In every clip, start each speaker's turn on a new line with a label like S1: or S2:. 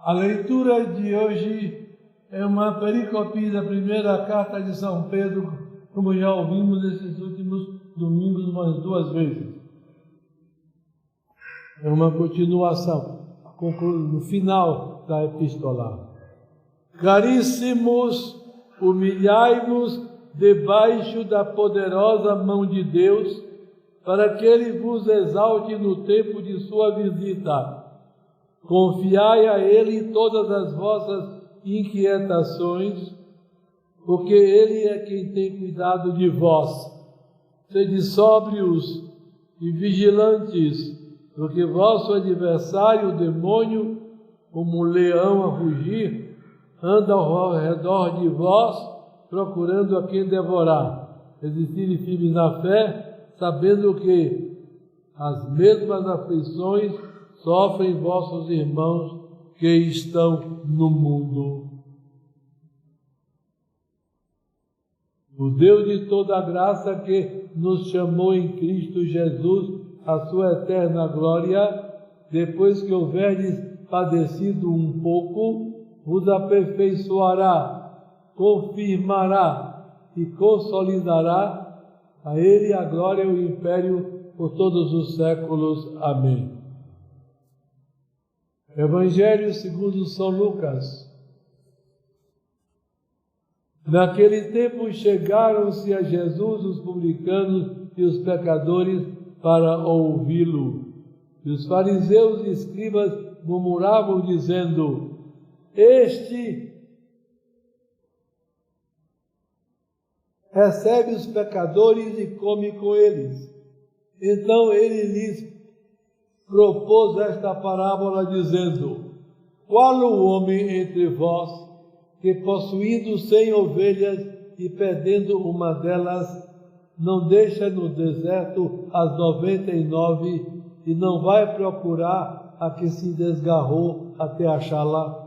S1: A leitura de hoje é uma perícope da primeira carta de São Pedro, como já ouvimos nesses últimos domingos umas 2 vezes. É uma continuação, no final da epístola. Caríssimos, humilhai-vos debaixo da poderosa mão de Deus, para que Ele vos exalte no tempo de sua visita. Confiai a Ele todas as vossas inquietações, porque Ele é quem tem cuidado de vós. Sede sóbrios e vigilantes, porque vosso adversário, o demônio, como um leão a rugir, anda ao redor de vós, procurando a quem devorar. Resistirem firmes na fé, sabendo que as mesmas aflições sofrem vossos irmãos que estão no mundo. O Deus de toda a graça, que nos chamou em Cristo Jesus à sua eterna glória, depois que houverdes padecido um pouco, vos aperfeiçoará, confirmará e consolidará. A Ele a glória e o império por todos os séculos. Amém. Evangelho segundo São Lucas. Naquele tempo chegaram-se a Jesus os publicanos e os pecadores para ouvi-lo. E os fariseus e escribas murmuravam, dizendo: Este recebe os pecadores e come com eles. Então ele lhes propôs esta parábola, dizendo: Qual o homem entre vós que, possuindo 100 ovelhas e perdendo uma delas, não deixa no deserto as 99 e não vai procurar a que se desgarrou até achá-la?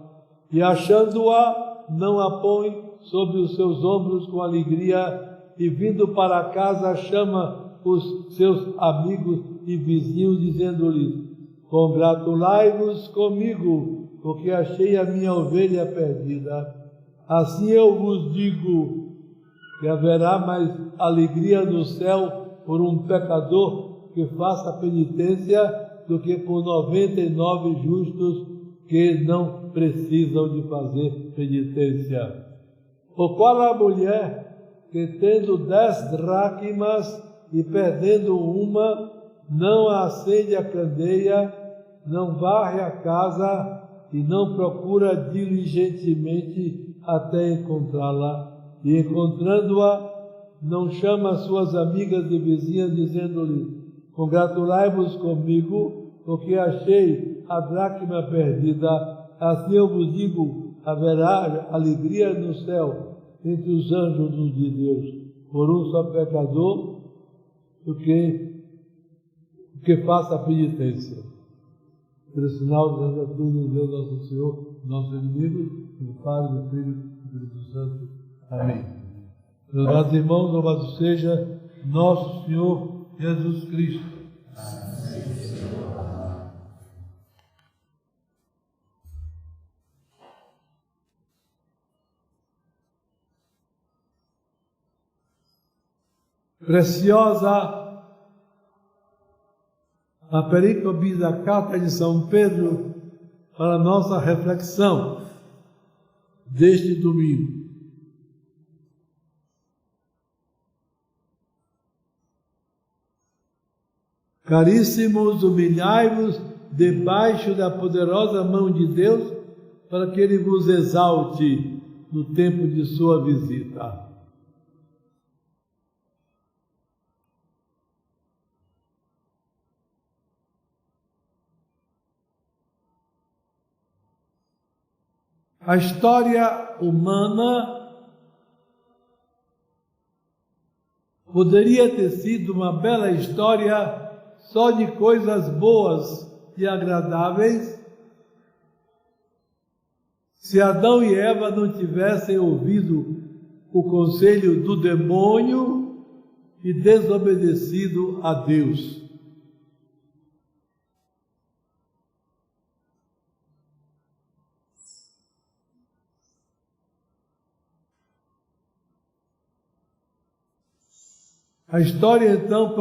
S1: E achando-a, não a põe sobre os seus ombros com alegria, e vindo para casa chama os seus amigos e vizinhos, dizendo-lhes: Congratulai-vos comigo, porque achei a minha ovelha perdida. Assim eu vos digo que haverá mais alegria no céu por um pecador que faça penitência do que por 99 justos que não precisam de fazer penitência. Ou qual a mulher que, tendo 10 dracmas e perdendo uma, não acende a candeia, não varre a casa e não procura diligentemente até encontrá-la, e encontrando-a, não chama suas amigas e vizinhas, dizendo-lhe: Congratulai-vos comigo, porque achei a dracma perdida. Assim eu vos digo, haverá alegria no céu entre os anjos de Deus por um só pecador do que faça a penitência. Pelo sinal da cruz de Deus nosso Senhor, nosso inimigo, do Pai, do Filho e do Espírito Santo. Amém. Meus amados irmãos, louvado seja nosso Senhor Jesus Cristo. Preciosa a perícope da carta de São Pedro para a nossa reflexão deste domingo. Caríssimos, humilhai-vos debaixo da poderosa mão de Deus, para que Ele vos exalte no tempo de sua visita. A história humana poderia ter sido uma bela história só de coisas boas e agradáveis, se Adão e Eva não tivessem ouvido o conselho do demônio e desobedecido a Deus. A história então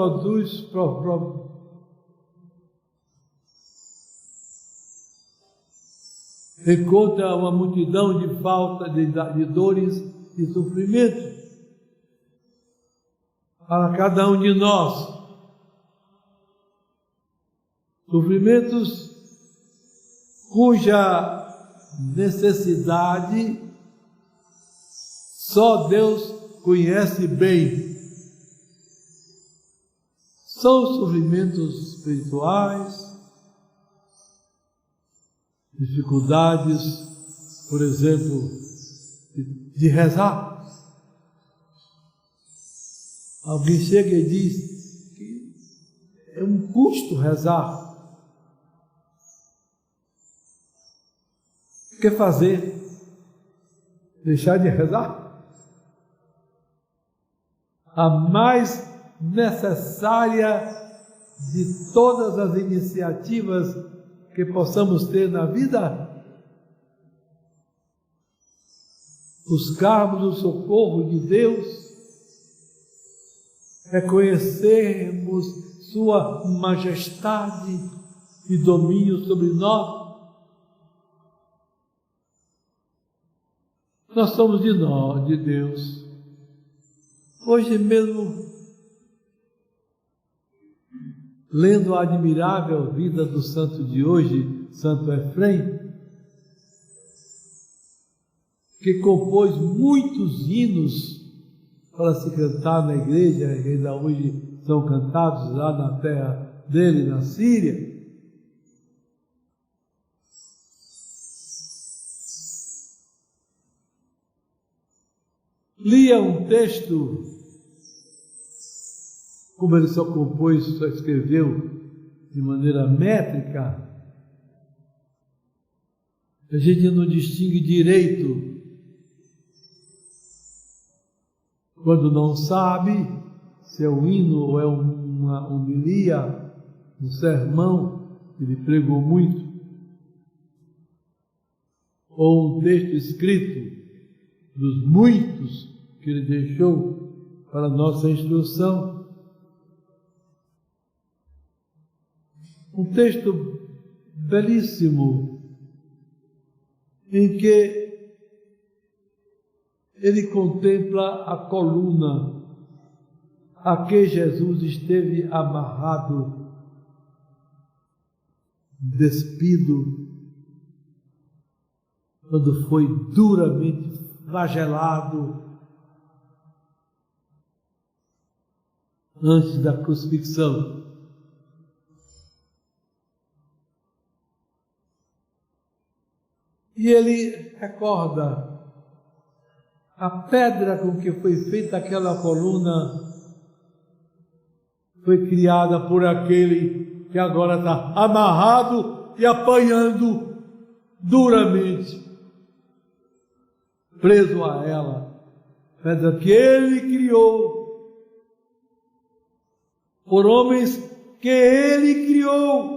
S1: encontra uma multidão de falta, de dores e sofrimentos para cada um de nós. Sofrimentos cuja necessidade só Deus conhece bem. São sofrimentos espirituais, dificuldades, por exemplo, de rezar. Alguém chega e diz que é um custo rezar. O que fazer? Deixar de rezar? A mais necessária de todas as iniciativas que possamos ter na vida, buscarmos o socorro de Deus, reconhecermos Sua majestade e domínio sobre nós. Nós somos de Deus. Hoje mesmo, lendo a admirável vida do santo de hoje, Santo Efrem, que compôs muitos hinos para se cantar na igreja, que ainda hoje são cantados lá na terra dele, na Síria. Lia um texto, como ele só compôs, só escreveu de maneira métrica, a gente não distingue direito quando não sabe se é um hino ou é uma homilia, um sermão que ele pregou muito, ou um texto escrito dos muitos que ele deixou para nossa instrução. Um texto belíssimo, em que ele contempla a coluna a que Jesus esteve amarrado, despido, quando foi duramente flagelado antes da crucifixão. E ele recorda a pedra com que foi feita aquela coluna foi criada por aquele que agora está amarrado e apanhando duramente, preso a ela, pedra que ele criou, por homens que ele criou.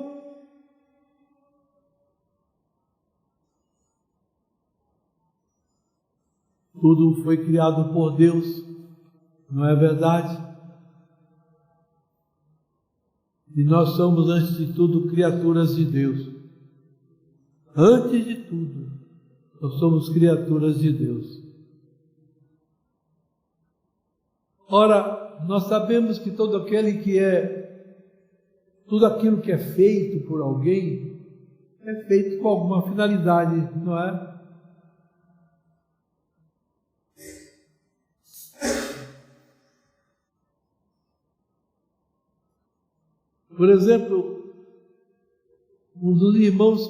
S1: Tudo foi criado por Deus, não é verdade? E nós somos, antes de tudo, criaturas de Deus. Antes de tudo, nós somos criaturas de Deus. Ora, nós sabemos que tudo aquilo que é feito por alguém, é feito com alguma finalidade, não é? Por exemplo, um dos irmãos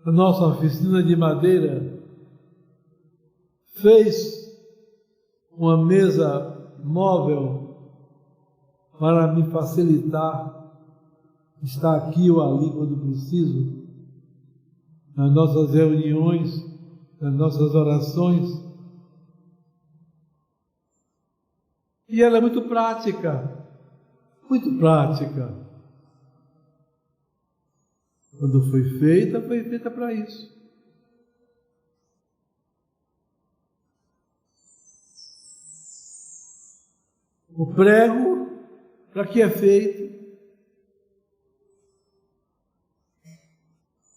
S1: da nossa oficina de madeira fez uma mesa móvel para me facilitar estar aqui ou ali quando preciso, nas nossas reuniões, nas nossas orações. E ela é muito prática, muito prática. Quando foi feita para isso. O prego, para que é feito?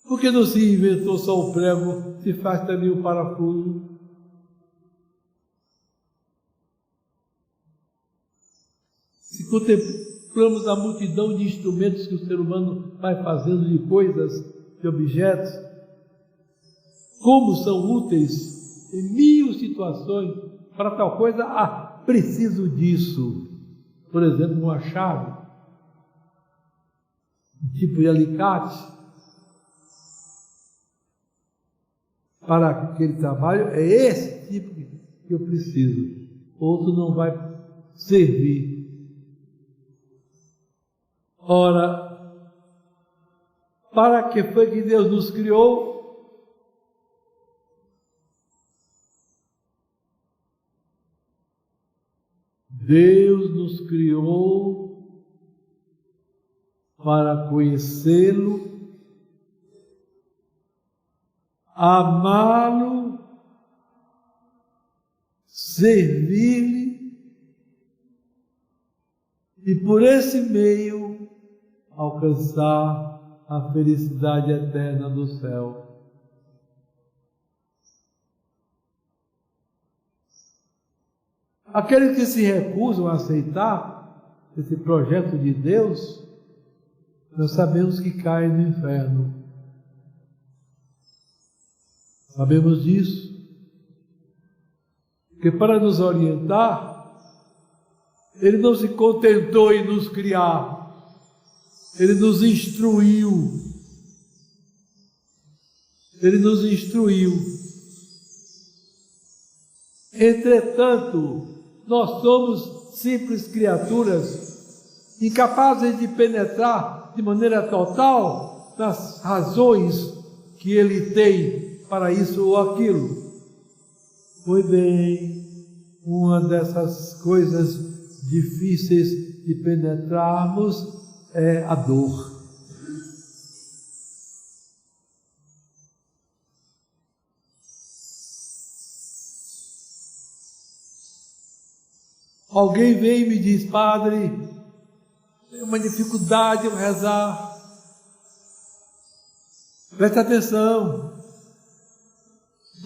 S1: Por que não se inventou só o prego, se faz também o parafuso? Se contemplamos a multidão de instrumentos que o ser humano vai fazendo, de coisas, de objetos, como são úteis em mil situações para tal coisa, preciso disso. Por exemplo, uma chave, um tipo de alicate, para aquele trabalho, é esse tipo que eu preciso. Outro não vai servir. Ora, para que foi que Deus nos criou? Deus nos criou para conhecê-lo, amá-lo, servir-lhe e por esse meio alcançar a felicidade eterna do céu. Aqueles que se recusam a aceitar esse projeto de Deus, nós sabemos que caem no inferno. Sabemos disso. Porque para nos orientar, Ele não se contentou em nos criar, Ele nos instruiu. Ele nos instruiu. Entretanto, nós somos simples criaturas, incapazes de penetrar de maneira total nas razões que Ele tem para isso ou aquilo. Pois bem, uma dessas coisas difíceis de penetrarmos é a dor. Alguém vem e me diz: padre, tem uma dificuldade em rezar. Preste atenção,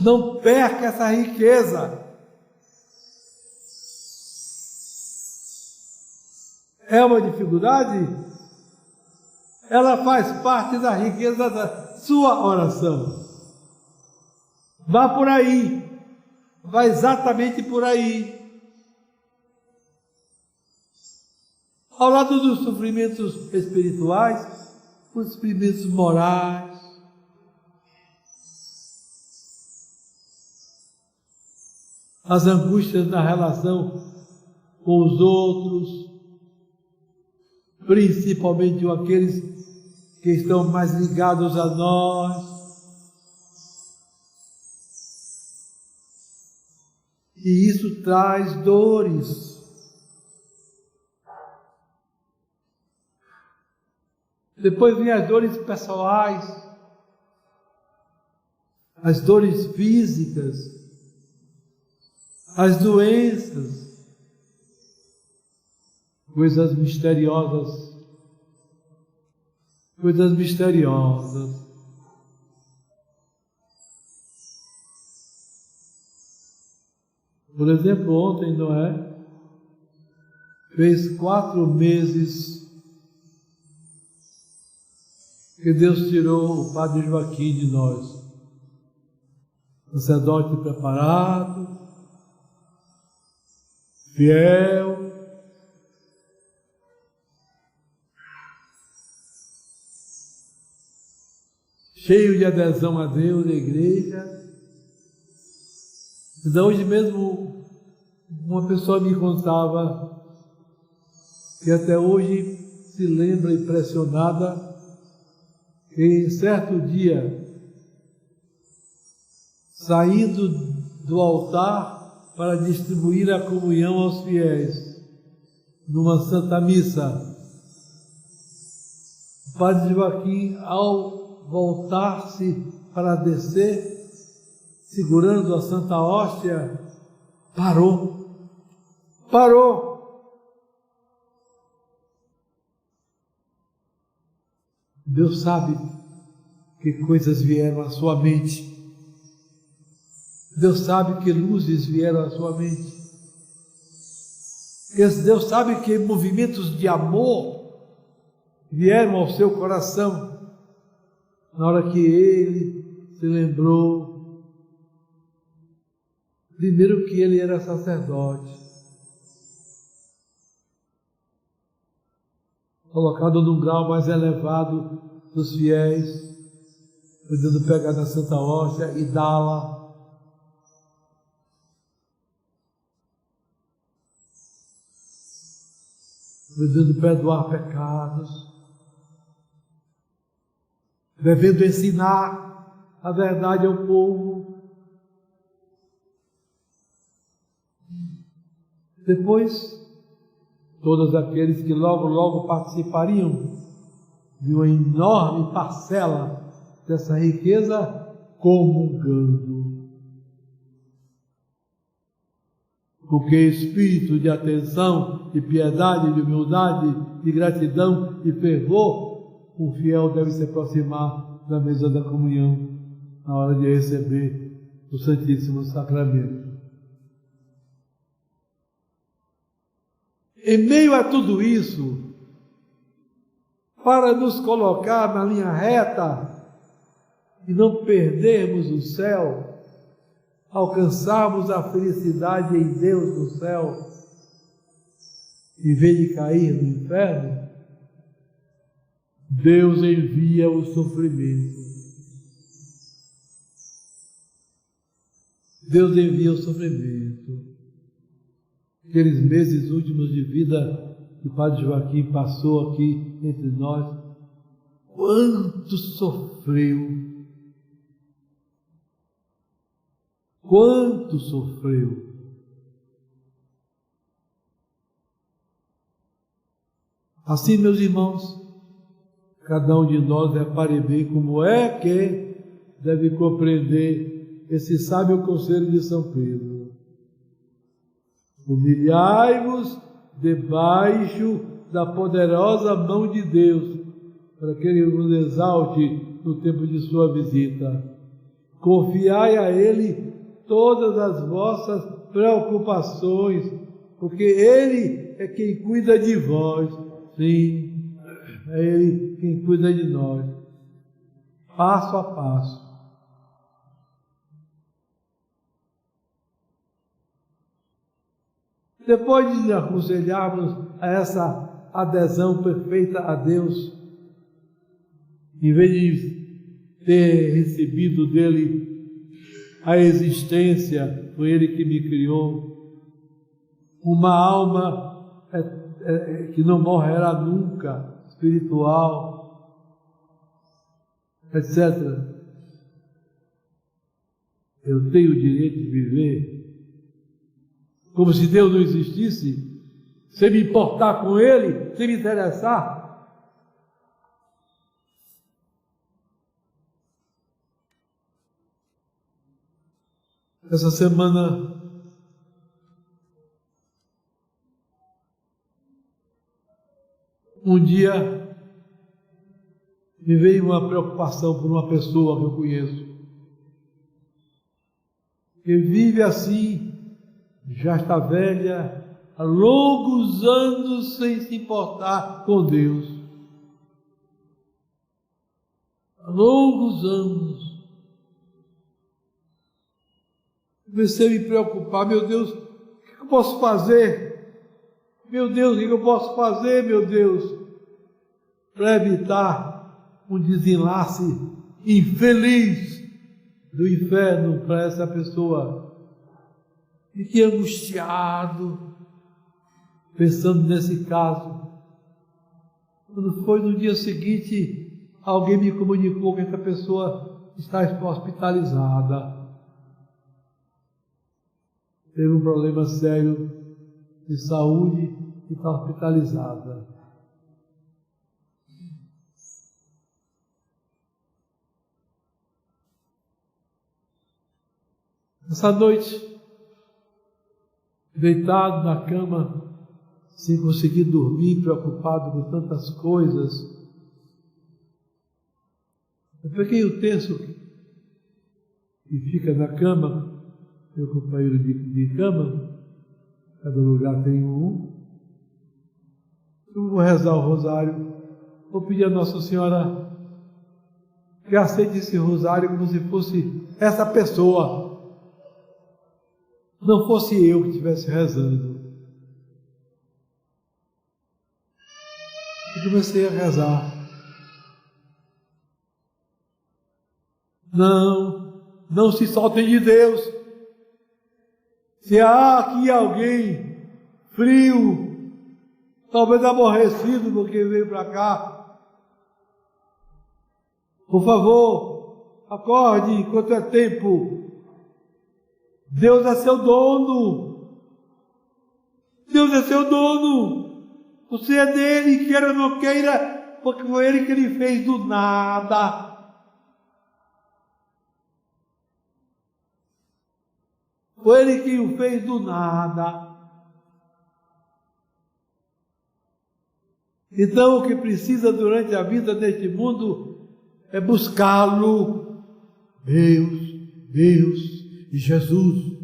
S1: não perca essa riqueza. É uma dificuldade? Ela faz parte da riqueza da sua oração. Vá por aí, vá exatamente por aí. Ao lado dos sofrimentos espirituais, os sofrimentos morais, as angústias na relação com os outros, principalmente aqueles que estão mais ligados a nós. E isso traz dores. Depois vem as dores pessoais, as dores físicas, as doenças, coisas misteriosas. Coisas misteriosas. Por exemplo, ontem Noé fez 4 meses que Deus tirou o Padre Joaquim de nós. Sacerdote preparado, fiel, cheio de adesão a Deus, à igreja. Então, hoje mesmo, uma pessoa me contava que até hoje se lembra impressionada que em certo dia, saindo do altar para distribuir a comunhão aos fiéis, numa Santa Missa, o Padre Joaquim, ao voltar-se para descer, segurando a Santa Hóstia, parou. Deus sabe que coisas vieram à sua mente. Deus sabe que luzes vieram à sua mente. Deus sabe que movimentos de amor vieram ao seu coração na hora que ele se lembrou, primeiro, que ele era sacerdote, colocado num grau mais elevado dos fiéis, podendo pegar na Santa Hóstia e dá-la. Podendo perdoar pecados, devendo ensinar a verdade ao povo. Depois, todos aqueles que logo participariam de uma enorme parcela dessa riqueza, comungando. Porque espírito de atenção, de piedade, de humildade, de gratidão e fervor, o fiel deve se aproximar da mesa da comunhão na hora de receber o Santíssimo Sacramento. Em meio a tudo isso, para nos colocar na linha reta e não perdermos o céu, alcançarmos a felicidade em Deus no céu, em vez de cair no inferno, Deus envia o sofrimento. Deus envia o sofrimento. Aqueles meses últimos de vida que o Padre Joaquim passou aqui entre nós, quanto sofreu! Quanto sofreu! Assim, meus irmãos, cada um de nós repare bem como é que deve compreender esse sábio conselho de São Pedro. Humilhai-vos debaixo da poderosa mão de Deus, para que Ele vos exalte no tempo de sua visita. Confiai a Ele todas as vossas preocupações, porque Ele é quem cuida de vós. Sim, é Ele quem cuida de nós, passo a passo. Depois de nos aconselharmos a essa adesão perfeita a Deus, em vez de ter recebido dele a existência, foi Ele que me criou, uma alma que não morrerá nunca, espiritual, etc. Eu tenho o direito de viver como se Deus não existisse, sem me importar com Ele, sem me interessar. Essa semana um dia me veio uma preocupação por uma pessoa que eu conheço, que vive assim, já está velha, há longos anos sem se importar com Deus. Há longos anos. Comecei a me preocupar, meu Deus, o que eu posso fazer? Meu Deus, o que eu posso fazer, meu Deus, para evitar um desenlace infeliz do inferno para essa pessoa? Fiquei angustiado, pensando nesse caso. Quando foi no dia seguinte, alguém me comunicou que essa pessoa está hospitalizada. Teve um problema sério de saúde e está hospitalizada. Essa noite, deitado na cama, sem conseguir dormir, preocupado com tantas coisas, Eu peguei o terço que fica na cama, meu companheiro de cama, cada lugar tem um. Eu vou rezar o rosário, vou pedir a Nossa Senhora que aceite esse rosário como se fosse essa pessoa, não fosse eu que estivesse rezando. E comecei a rezar. Não se soltem de Deus. Se há aqui alguém frio, talvez aborrecido porque veio para cá, por favor, acorde enquanto é tempo. Deus é seu dono. Deus é seu dono. Você é dele, queira ou não queira, porque foi ele que ele fez do nada. Foi ele que o fez do nada. Então, o que precisa durante a vida neste mundo é buscá-lo. Deus e Jesus,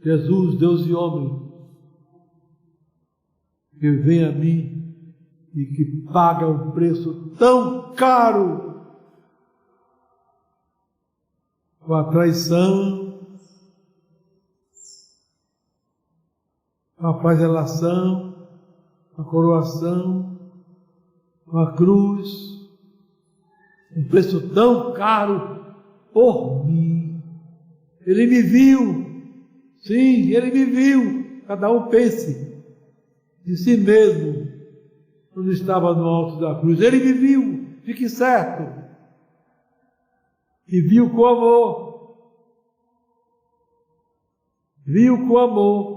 S1: Deus e homem, que vem a mim e que paga um preço tão caro com a traição, com a flagelação, com a coroação, com a cruz, um preço tão caro por mim. Ele me viu, sim, ele me viu. Cada um pense de si mesmo quando estava no alto da cruz. Ele me viu, fique certo. E viu com amor. Viu com amor.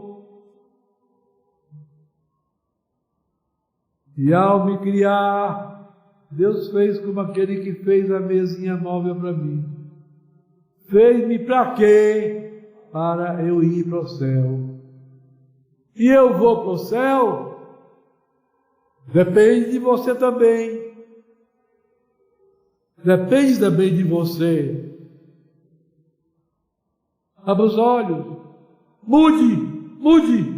S1: E ao me criar, Deus fez como aquele que fez a mesinha móvel para mim. Fez-me para quê? Para eu ir para o céu. E eu vou para o céu? Depende de você também. Depende também de você. Abra os olhos. Mude.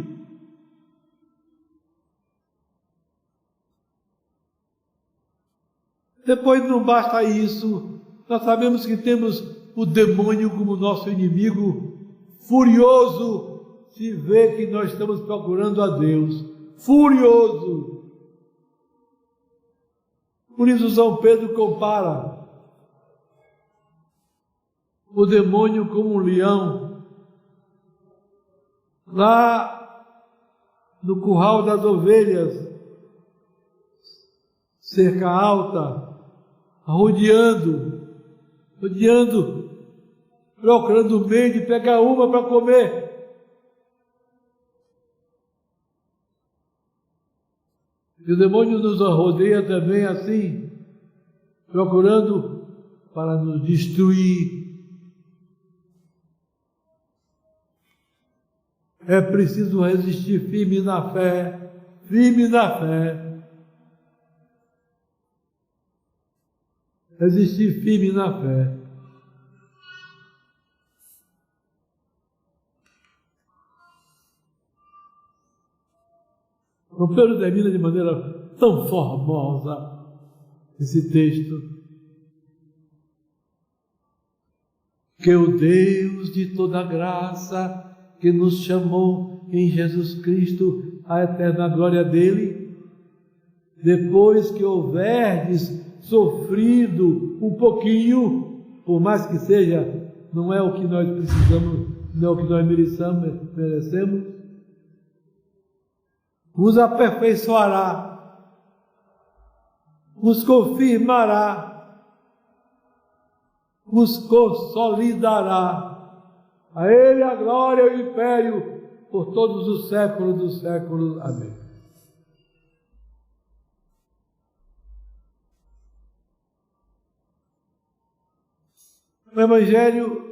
S1: Depois não basta isso, nós sabemos que temos o demônio como nosso inimigo, furioso se vê que nós estamos procurando a Deus, furioso. Por isso São Pedro compara o demônio como um leão, lá no curral das ovelhas, cerca alta, rodeando, procurando o meio de pegar uma para comer. E o demônio nos rodeia também assim, procurando para nos destruir. É preciso resistir firme na fé, resistir firme na fé. São Pedro termina de maneira tão formosa esse texto. Que o Deus de toda graça, que nos chamou em Jesus Cristo à eterna glória dele, depois que houverdes sofrido um pouquinho, por mais que seja, não é o que nós precisamos, não é o que nós merecemos, vos aperfeiçoará, vos confirmará, vos consolidará. A Ele a glória e o império por todos os séculos dos séculos. Amém. O Evangelho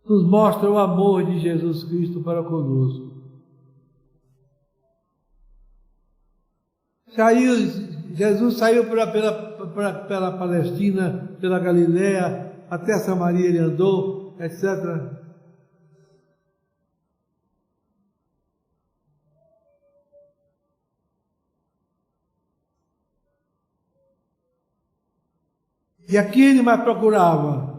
S1: nos mostra o amor de Jesus Cristo para conosco. Jesus saiu pela Palestina, pela Galiléia, até Samaria ele andou, etc. E aqui ele mais procurava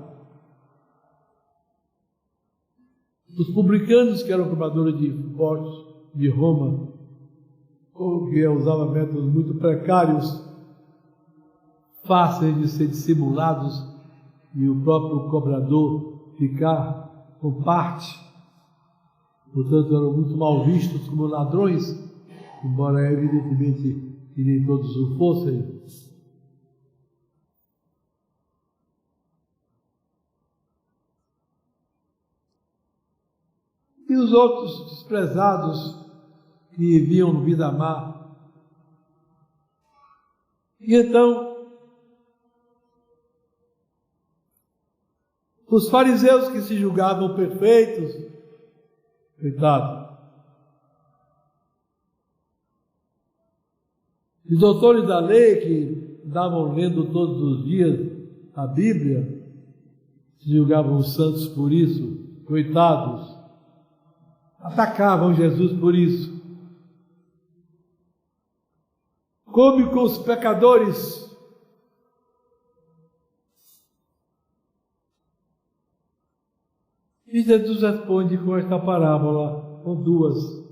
S1: os publicanos, que eram cobradores de impostos de Roma, ou que usavam métodos muito precários, fáceis de ser dissimulados, e o próprio cobrador ficar com parte. Portanto, eram muito mal vistos como ladrões, embora evidentemente que nem todos o fossem. E os outros desprezados que viviam vida má. E então, os fariseus que se julgavam perfeitos, coitado, os doutores da lei que andavam lendo todos os dias a Bíblia, se julgavam os santos por isso, coitados, atacavam Jesus por isso. Come com os pecadores. E Jesus responde com esta parábola, com duas,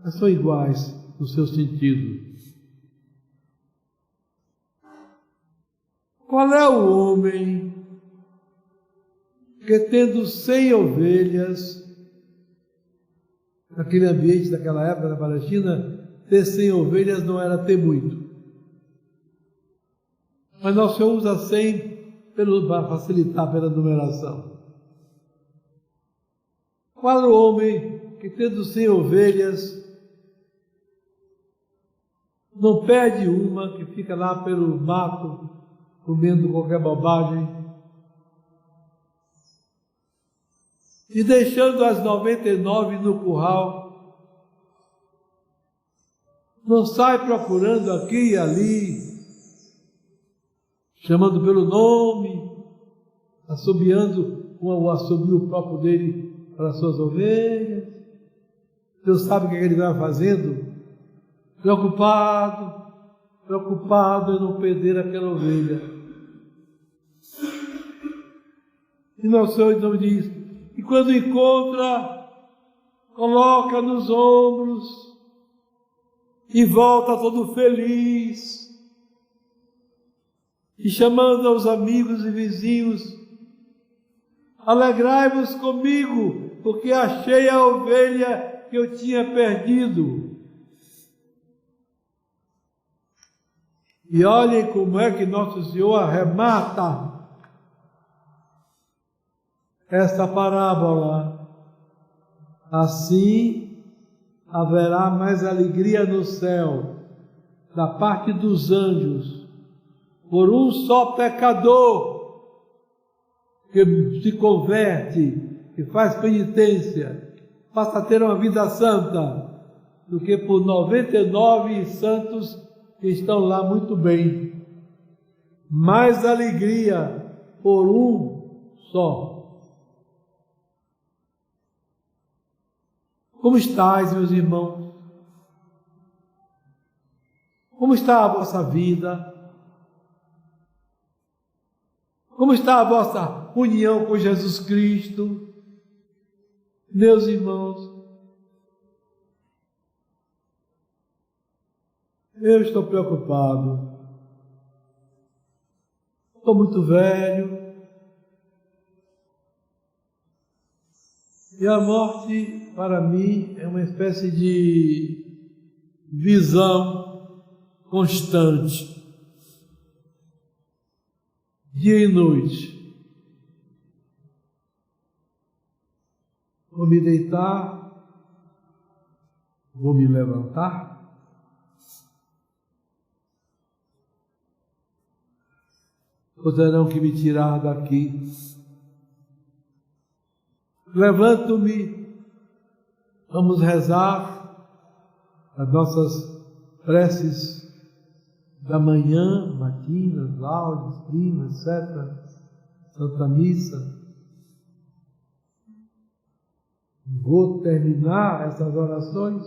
S1: mas são iguais no seu sentido. Qual é o homem que, tendo 100 ovelhas, naquele ambiente daquela época da Palestina, ter 100 ovelhas não era ter muito. Mas nosso Senhor usa 100 para facilitar pela numeração. Qual é o homem que, tendo 100 ovelhas, não perde uma, que fica lá pelo mato, comendo qualquer bobagem, e deixando as 99 no curral, não sai procurando aqui e ali, chamando pelo nome, assobiando o assobio próprio dele para as suas ovelhas. Deus sabe o que ele vai fazendo, preocupado em não perder aquela ovelha. E nosso Senhor então diz, e quando encontra, coloca nos ombros e volta todo feliz, e chamando aos amigos e vizinhos, alegrai-vos comigo, porque achei a ovelha que eu tinha perdido. E olhem como é que nosso Senhor arremata esta parábola. Assim haverá mais alegria no céu, da parte dos anjos, por um só pecador que se converte, que faz penitência, passa a ter uma vida santa, do que por 99 santos que estão lá muito bem. Mais alegria por um só. Como estáis, meus irmãos? Como está a vossa vida? Como está a vossa união com Jesus Cristo? Meus irmãos, eu estou preocupado. Estou muito velho. E a morte, para mim, é uma espécie de visão constante, dia e noite. Vou me deitar, vou me levantar, terão que me tirar daqui. Levanto-me, vamos rezar as nossas preces da manhã, matinas, laudes, primas, etc., Santa Missa. Vou terminar essas orações,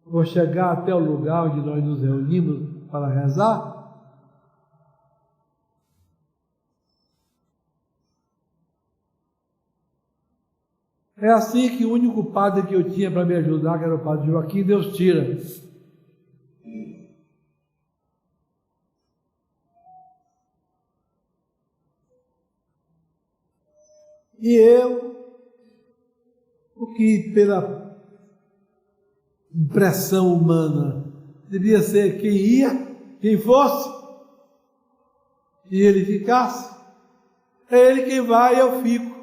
S1: vou chegar até o lugar onde nós nos reunimos para rezar. É assim que o único padre que eu tinha para me ajudar, que era o padre Joaquim, Deus tira. E eu, o que pela impressão humana devia ser quem ia, quem fosse, e ele ficasse, é ele quem vai e eu fico.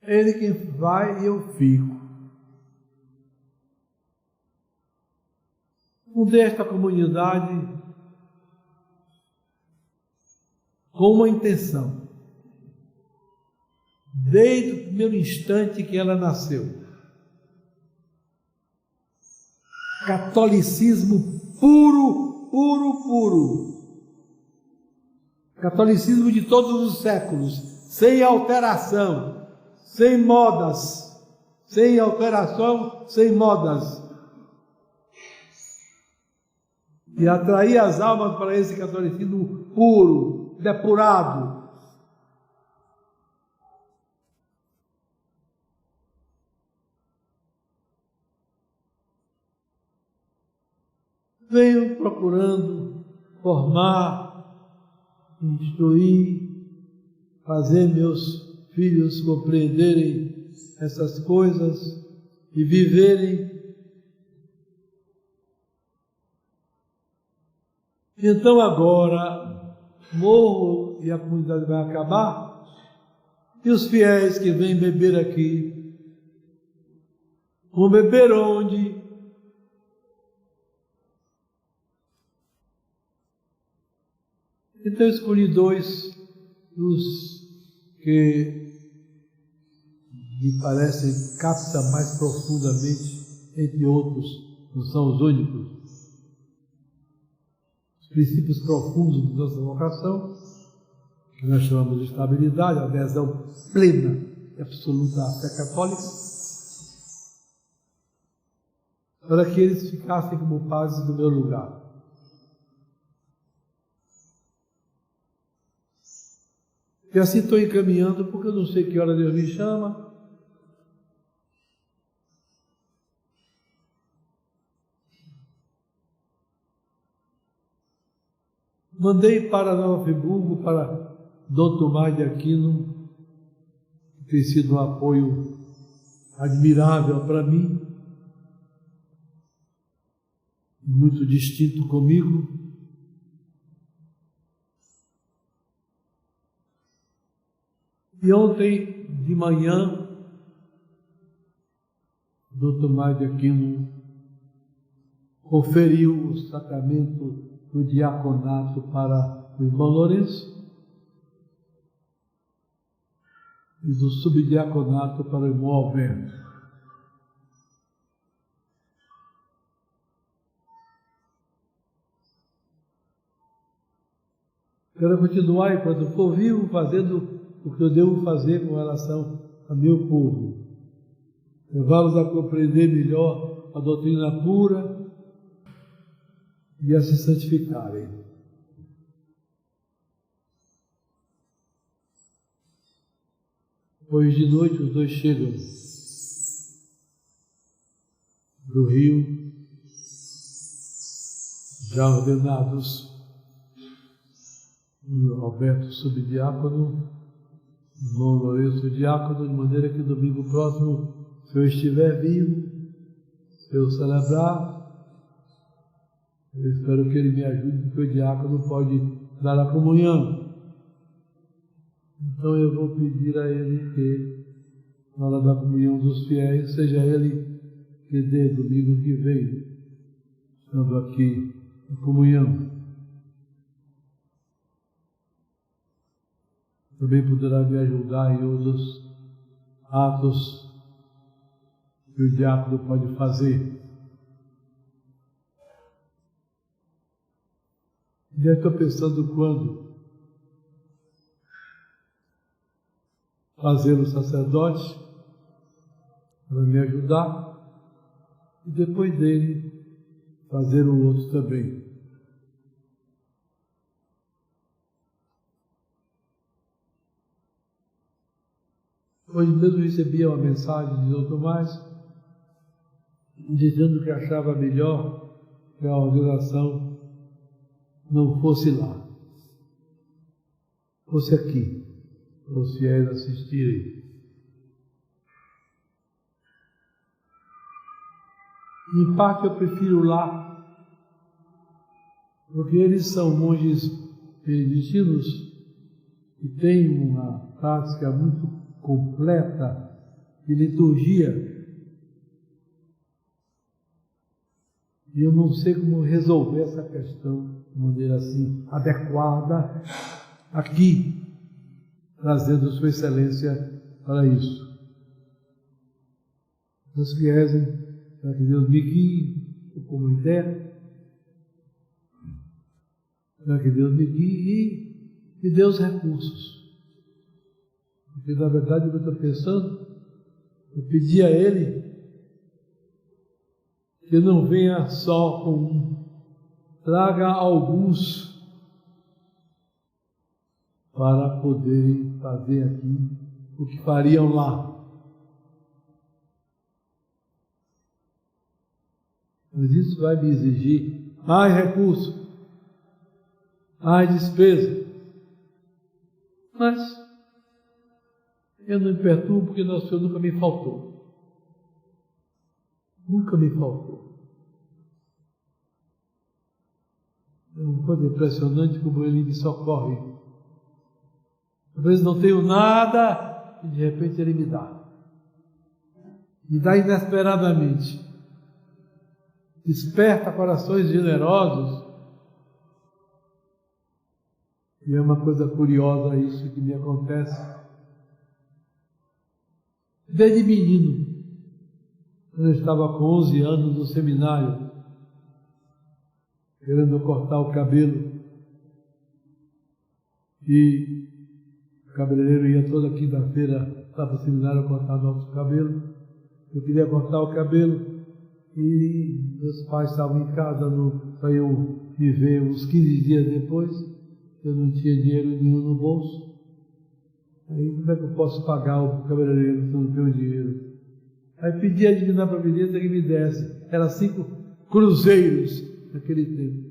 S1: É ele quem vai e eu fico. Fundei esta comunidade com uma intenção, desde o primeiro instante que ela nasceu. Catolicismo puro, puro, puro. Catolicismo de todos os séculos, sem alteração, sem modas, sem alteração, sem modas. E atrair as almas para esse catolicismo puro, depurado. Venho procurando formar, instruir, fazer meus filhos compreenderem essas coisas e viverem. Então agora morro e a comunidade vai acabar, e os fiéis que vêm beber aqui vão beber onde? Então eu escolhi dois dos que me parecem captam mais profundamente, entre outros, não são os únicos, princípios profundos de nossa vocação, que nós chamamos de estabilidade, a adesão plena e absoluta à fé católica, para que eles ficassem como padres do meu lugar. E assim estou encaminhando, porque eu não sei que hora Deus me chama. Mandei para Nova Friburgo, para Dom Tomás de Aquino, que tem sido um apoio admirável para mim, muito distinto comigo. E ontem de manhã, Dom Tomás de Aquino conferiu o sacramento do diaconato para o irmão Lourenço e do subdiaconato para o irmão Alberto. Quero continuar, enquanto for vivo, fazendo o que eu devo fazer com relação ao meu povo. Levá-los a compreender melhor a doutrina pura e a se santificarem. Hoje de noite os dois chegam do Rio, já ordenados, o Alberto subdiácono, o irmão Lourenço diácono, de maneira que domingo próximo, se eu estiver vivo, se eu celebrar, eu espero que ele me ajude, porque o diácono pode dar a comunhão. Então eu vou pedir a ele que, na hora da comunhão dos fiéis, seja ele que dê domingo que vem, estando aqui a comunhão. Também poderá me ajudar em outros atos que o diácono pode fazer. Já estou pensando quando fazer o sacerdote para me ajudar e depois dele fazer o outro também. Hoje mesmo recebi uma mensagem de Dr. Tomás dizendo que achava melhor que a ordenação não fosse lá, fosse aqui, para os fiéis assistirem. Em parte eu prefiro lá, porque eles são monges beneditinos e têm uma prática muito completa de liturgia. E eu não sei como resolver essa questão de maneira assim adequada aqui, trazendo Sua Excelência para isso. Os que rezem, para que Deus me guie como ideia, para que Deus me guie e me dê os recursos. Porque na verdade eu estou pensando, eu pedi a Ele que não venha só com um, traga alguns para poderem fazer aqui o que fariam lá. Mas isso vai me exigir mais recursos, mais despesa. Mas eu não me perturbo porque Nosso Senhor nunca me faltou. Nunca me faltou. É uma coisa impressionante como Ele me socorre. Às vezes não tenho nada e de repente Ele me dá. Me dá inesperadamente. Desperta corações generosos. E é uma coisa curiosa isso que me acontece. Desde menino, quando eu estava com 11 anos no seminário, querendo cortar o cabelo, e o cabeleireiro ia toda quinta-feira lá para o seminário cortar nossos cabelos. Eu queria cortar o cabelo e meus pais estavam em casa para eu me ver uns 15 dias depois. Eu não tinha dinheiro nenhum no bolso. Aí como é que eu posso pagar o cabeleireiro se eu não tenho dinheiro? Aí pedi a Divina Providência que me desse. Era 5 cruzeiros naquele tempo.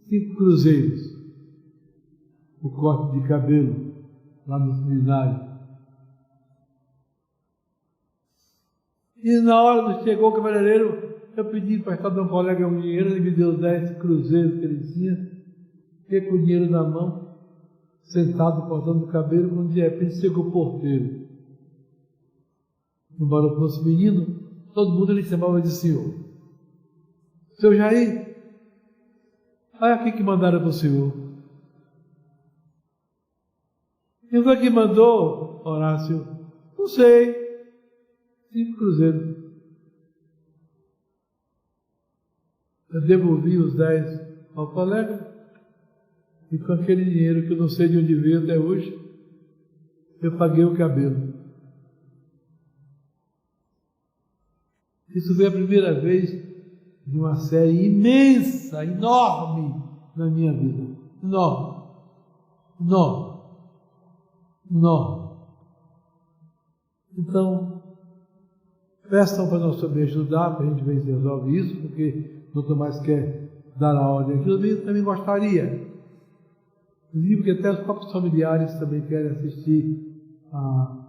S1: 5 cruzeiros. O corte de cabelo lá no seminário. E na hora que chegou o cabeleireiro, eu pedi emprestado de um colega um dinheiro, ele me deu 10 cruzeiros que ele tinha. Fiquei com o dinheiro na mão, sentado cortando o cabelo, quando de repente chegou o porteiro. Embora fosse menino, todo mundo ele chamava de senhor. Seu Jair, olha aqui que mandaram para o senhor. Quem foi que mandou, Horácio? Não sei. 5 cruzeiros. Eu devolvi os 10 ao colega e com aquele dinheiro que eu não sei de onde veio até hoje, eu paguei o cabelo. Isso foi a primeira vez de uma série imensa, enorme na minha vida. Enorme. Enorme. Enorme. Então, peçam para nós também ajudar, para a gente ver se resolve isso, porque o Dr. Tomás quer dar a ordem aqui. Eu também gostaria. Inclusive, porque até os próprios familiares também querem assistir a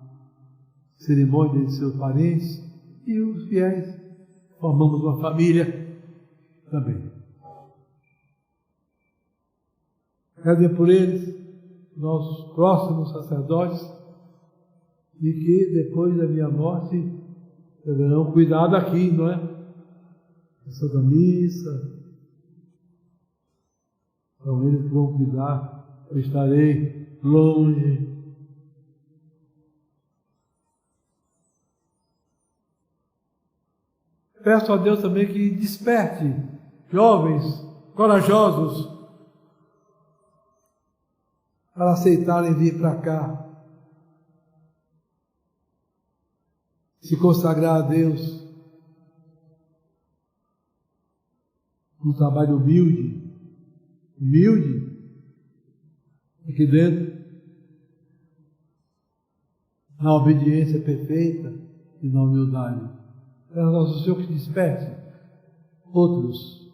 S1: cerimônia de seus parentes. E os fiéis formamos uma família também. Rezem por eles, nossos próximos sacerdotes, e que depois da minha morte deverão cuidar daqui, não é? Da Santa Missa. São eles que vão cuidar, eu estarei longe. peço a Deus também que desperte jovens corajosos para aceitarem vir para cá, se consagrar a Deus, um trabalho humilde, aqui dentro, na obediência perfeita e na humildade. É o nosso Senhor que desperte outros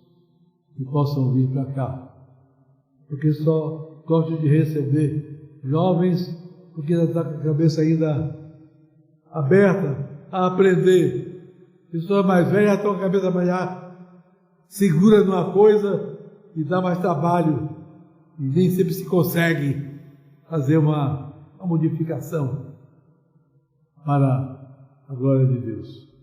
S1: que possam vir para cá, porque só gosto de receber jovens porque ainda está com a cabeça ainda aberta a aprender. Pessoas mais velhas estão com a cabeça mais segura numa coisa e dá mais trabalho e nem sempre se consegue fazer uma modificação para a glória de Deus.